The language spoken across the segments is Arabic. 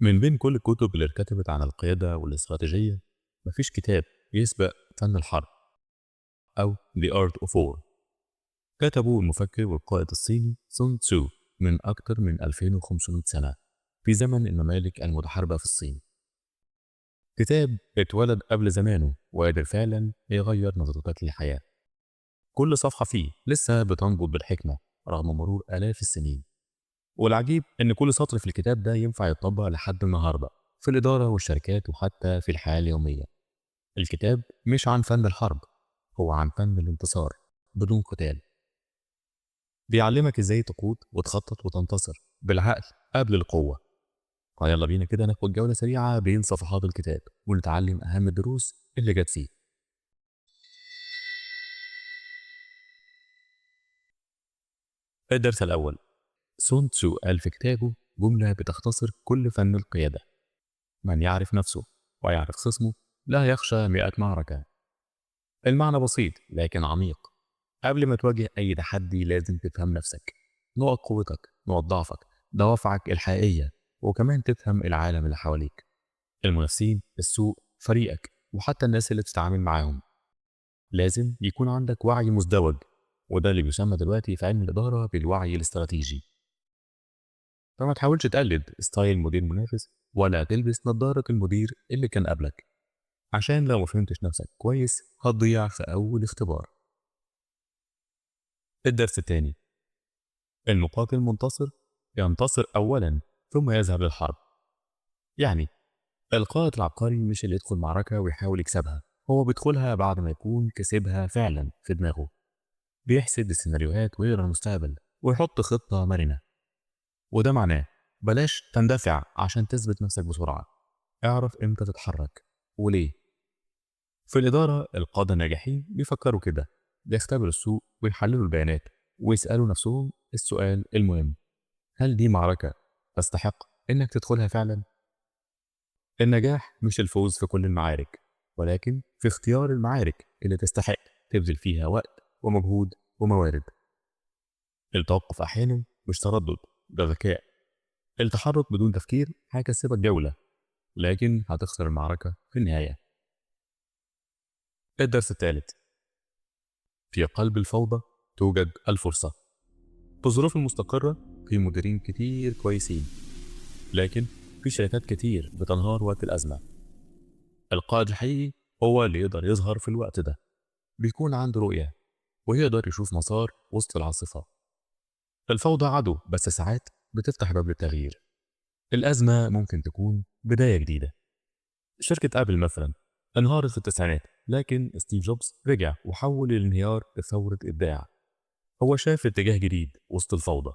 من بين كل الكتب اللي اتكتبت عن القيادة والاستراتيجية، مفيش كتاب يسبق فن الحرب أو The Art of War. كتبه المفكر والقائد الصيني سون تسو من أكثر من 2500 سنة في زمن الممالك المتحاربة في الصين. كتاب اتولد قبل زمانه وقادر فعلا يغير نظرتك للحياة. كل صفحة فيه لسه بتنبض بالحكمة رغم مرور آلاف السنين. والعجيب إن كل سطر في الكتاب ده ينفع يتطبق لحد النهاردة في الإدارة والشركات وحتى في الحياة اليومية. الكتاب مش عن فن الحرب، هو عن فن الانتصار بدون قتال. بيعلمك ازاي تقود وتخطط وتنتصر بالعقل قبل القوة. فيلا بينا كده ناخد جولة سريعة بين صفحات الكتاب ونتعلم أهم الدروس اللي جت فيه. الدرس الأول، سون تسو قال في كتابه جملة بتختصر كل فن القيادة: من يعرف نفسه ويعرف خصمه لا يخشى 100 معركة. المعنى بسيط لكن عميق. قبل ما تواجه أي تحدي لازم تفهم نفسك، نقط قوتك، نقط ضعفك، دوافعك الحقيقية، وكمان تفهم العالم اللي حواليك، المنافسين، السوق، فريقك، وحتى الناس اللي بتتعامل معاهم. لازم يكون عندك وعي مزدوج، وده اللي بيسمى دلوقتي في علم الإدارة بالوعي الاستراتيجي. فما تحاولش تقلد ستايل مدير منافس ولا تلبس نظارة المدير اللي كان قبلك، عشان لو ما فهمتش نفسك كويس هتضيع في أول اختبار. الدرس الثاني، المقاتل المنتصر ينتصر أولا ثم يذهب للحرب. يعني القائد العبقري مش اللي يدخل معركة ويحاول يكسبها، هو بيدخلها بعد ما يكون كسبها فعلا في دماغه. بيحسد السيناريوهات ويقرا المستقبل ويحط خطة مرنة. وده معناه بلاش تندفع عشان تثبت نفسك بسرعة، اعرف امتى تتحرك وليه. في الإدارة القادة الناجحين بيفكروا كده، بيختبروا السوق ويحللوا البيانات ويسألوا نفسهم السؤال المهم: هل دي معركة تستحق إنك تدخلها فعلا؟ النجاح مش الفوز في كل المعارك، ولكن في اختيار المعارك اللي تستحق تبذل فيها وقت ومجهود وموارد. التوقف أحيانا مش تردد، ده ذكاء. التحرك بدون تفكير هيكسبك جولة، لكن هتخسر المعركة في النهاية. الدرس الثالث، في قلب الفوضى توجد الفرصة. في الظروف المستقرة في مديرين كتير كويسين، لكن في شركات كتير بتنهار وقت الأزمة. القائد الحقيقي هو اللي يقدر يظهر في الوقت ده، بيكون عنده رؤية ويقدر يشوف مسار وسط العاصفة. الفوضى عدو، بس ساعات بتفتح باب للتغيير. الأزمة ممكن تكون بداية جديدة. شركة أبل مثلا انهارت في التسعينات، لكن ستيف جوبز رجع وحول الانهيار لثورة إبداع. هو شاف اتجاه جديد وسط الفوضى.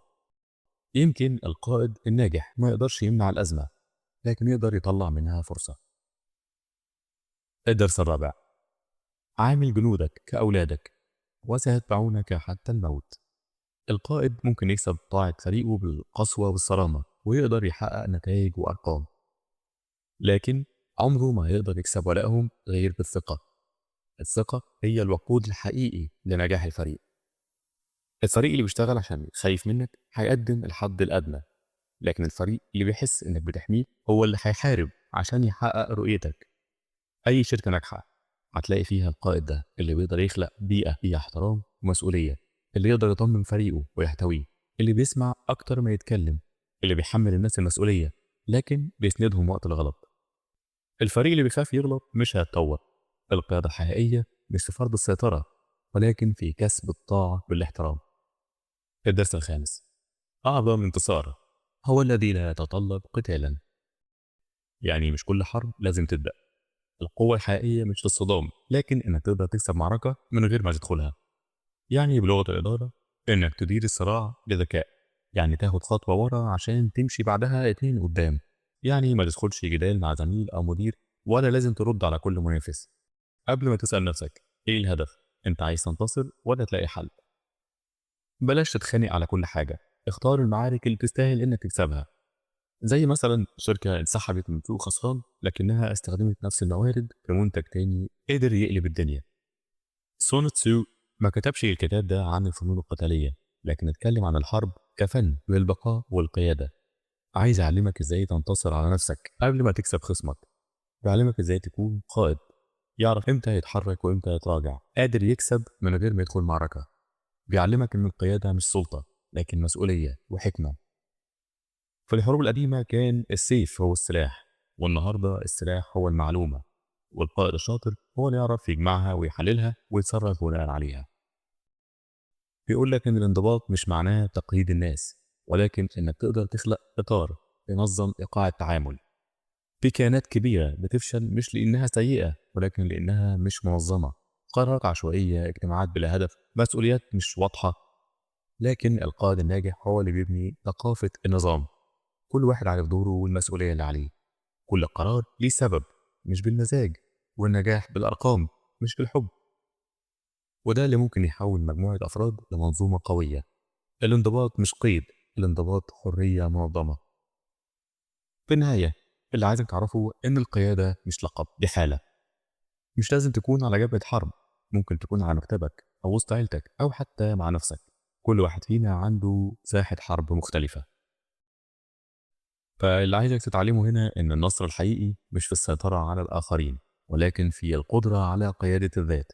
يمكن القائد الناجح ما يقدرش يمنع الأزمة، لكن يقدر يطلع منها فرصة. الدرس الرابع، عامل جنودك كأولادك وسيتبعونك حتى الموت. القائد ممكن يكسب طاعة فريقه بالقسوة والصرامة ويقدر يحقق نتائج وأرقام، لكن عمره ما هيقدر يكسب ولائهم غير بالثقة. الثقة هي الوقود الحقيقي لنجاح الفريق. الفريق اللي بيشتغل عشان خايف منك هيقدم الحد الأدنى، لكن الفريق اللي بيحس إنك بتحميه هو اللي هيحارب عشان يحقق رؤيتك. أي شركة ناجحة هتلاقي فيها القائد ده اللي بيقدر يخلق بيئة فيها احترام ومسؤولية، اللي يقدر يطمن فريقه ويحتويه، اللي بيسمع أكتر ما يتكلم، اللي بيحمل الناس المسؤولية لكن بيسندهم وقت الغلط. الفريق اللي بيخاف يغلط مش هيتطور. القيادة الحقيقية مش في فرض السيطرة، ولكن في كسب الطاعة بالاحترام. الدرس الخامس، أعظم انتصار هو الذي لا يتطلب قتالا. يعني مش كل حرب لازم تبدأ. القوة الحقيقية مش في الصدام، لكن إنك تقدر تكسب معركة من غير ما تدخلها. يعني بلغة الإدارة إنك تدير الصراع بذكاء، يعني تاخد خطوة ورا عشان تمشي بعدها اتنين قدام. يعني ما تدخلش جدال مع زميل أو مدير، ولا لازم ترد على كل منافس. قبل ما تسأل نفسك إيه الهدف، أنت عايز تنتصر ولا تلاقي حل. بلاش تتخانق على كل حاجة، اختار المعارك اللي تستاهل إنك تكسبها. زي مثلا شركة انسحبت من سوق خسران لكنها استخدمت نفس الموارد في منتج تاني قدر يقلب الدنيا. سون تسو ما كتبش الكتاب ده عن الفنون القتالية، لكن اتكلم عن الحرب كفن للبقاء والقيادة. عايز يعلمك ازاي تنتصر على نفسك قبل ما تكسب خصمك. بيعلمك ازاي تكون قائد، يعرف امتى يتحرك وامتى يتراجع، قادر يكسب من غير ما يدخل معركة. بيعلمك ان القيادة مش سلطة، لكن مسؤولية وحكمة. في الحروب القديمة كان السيف هو السلاح، والنهاردة السلاح هو المعلومة، والقائد الشاطر هو اللي يعرف يجمعها ويحللها ويتصرف بناء عليها. بيقول لك إن الانضباط مش معناه تقييد الناس، ولكن إنك تقدر تخلق إطار ينظم إيقاع التعامل. في كيانات كبيرة بتفشل مش لأنها سيئة، ولكن لأنها مش منظمة. قرارات عشوائية، اجتماعات بلا هدف، مسؤوليات مش واضحة. لكن القائد الناجح هو اللي بيبني ثقافة النظام. كل واحد عارف دوره والمسؤولية اللي عليه. كل قرار ليه سبب، مش بالمزاج. والنجاح بالأرقام، مش بالحب. وده اللي ممكن يحول مجموعة أفراد لمنظومة قوية. الانضباط مش قيد، الانضباط حرية منظمة. في النهاية، اللي عايزك تعرفه إن القيادة مش لقب، دي حالة. مش لازم تكون على جبهة حرب، ممكن تكون على مكتبك أو وسط عيلتك أو حتى مع نفسك. كل واحد فينا عنده ساحة حرب مختلفة. فاللي عايزك تتعلمه هنا إن النصر الحقيقي مش في السيطرة على الآخرين، ولكن في القدرة على قيادة الذات.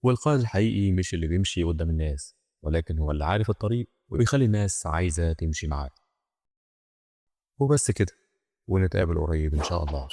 والقائد الحقيقي مش اللي بيمشي قدام الناس، ولكن هو اللي عارف الطريق وبيخلي الناس عايزة تمشي معاه. وبس كده، ونتقابل قريب إن شاء الله.